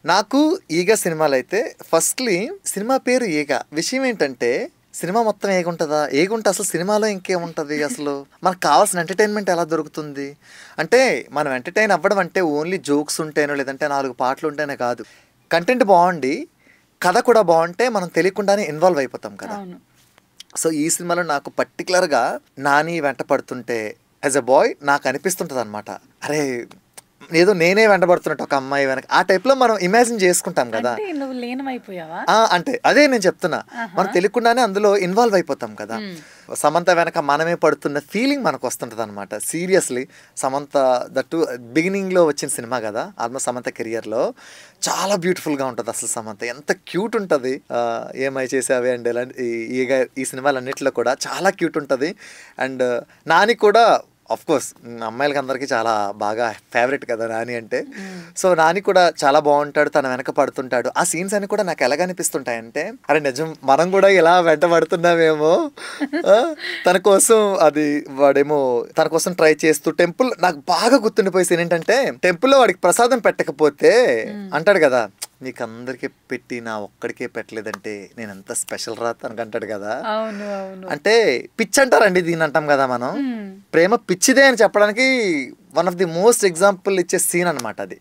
నాకు 'ఈగ' సినిమాలైతే firstly cinema పేరు 'ఈగ'. విషయం ఏంటంటే సినిమా మొత్తం ఏగుంటదా? ఏగుంటే అసలు సినిమాలో ఇంకేముంటది అసలు? మనకు కావాల్సిన ఎంటర్‌టైన్‌మెంట్ ఎలా దొరుకుతుంది? అంటే మనం ఎంటర్‌టైన్ అవ్వడం అంటే ఓన్లీ జోక్స్ ఉంటేనో, లేదంటే 4 పాటలు ఉంటేనే కాదు. కంటెంట్ బావుండి, కథ కూడా బావుంటే మనం తెలియకుండానే ఇన్వాల్వ్ అయిపోతాం కదా! అవును. సో, ఈ సినిమాలో నాకు పర్టిక్యులర్‌గా 'నాని' వెంట పడుతుంటే యాస్ ఎ బాయ్ నాకు అనిపిస్తుంటదనమాట. అరే! ఏదో నేనే వెంటబడుతున్నట్టు ఒక అమ్మాయి వెనక ఆ టైప్‌లో మనం ఇమాజిన్ చేసుకుంటాం గదా! అంటే నువ్వు లీనమైపోయావా? అంటే అదే నేను చెప్తున్నా. ఆహా! మనం తెలియకుండానే అందులో ఇన్వాల్వ్ అయిపోతాం కదా! హ్మ్. సమంత వెనక మనమే పడుతున్న ఫీలింగ్ మనకొస్తుంటదనమాట. సీరియస్‌లీ సమంత దట్టు బిగినింగ్‌లో వచ్చిన సినిమా గదా! ఆల్మోస్ట్ సమంత కెరియర్‌లో చాలా బ్యూటిఫుల్‌గా ఉంటది అసలు సమంత. ఎంత క్యూట్ ఉంటది. 'ఏమై చేసావే' అండ్ ఇలాంటి ఈ సినిమాలన్నిటిలో కూడా చాలా క్యూట్ ఉంటది. అండ్ నాని కూడా ఆఫ్‌కోర్స్ అమ్మాయిలకి అందరికీ చాలా బాగా ఫేవరెట్ కదా! నాని అంటే. హ్మ్. సో, నాని కూడా చాలా బావుంటాడు. తన వెనక పడుతుంటాడు. ఆ సీన్స్ అన్నీ కూడా నాకు ఎలాగనిపిస్తుంటాయంటే, అరే నిజం మనం గూడా ఇలా వెంట పడుతున్నామేమో! ఆ! తన కోసం అది వాడేమో తన కోసం ట్రై చేస్తూ టెంపుల్ నాకు బాగా గుర్తుండిపోయే సీన్ ఏంటంటే, టెంపుల్‌లో వాడికి ప్రసాదం పెట్టకపోతే హ్మ్. అంటాడు గదా! "నీకందరికీ పెట్టి నా ఒక్కడికే పెట్టలేదంటే నేనెంత స్పెషల్ రా" తనకంటాడు గదా! అవును. అవును. అంటే పిచ్చంటారండి దీన్నంటాం గదా మనం. హ్మ్. ప్రేమ పిచ్చిదే అని చెప్పడానికి one of the most example ఇచ్చే సీన్ అనమాట అది.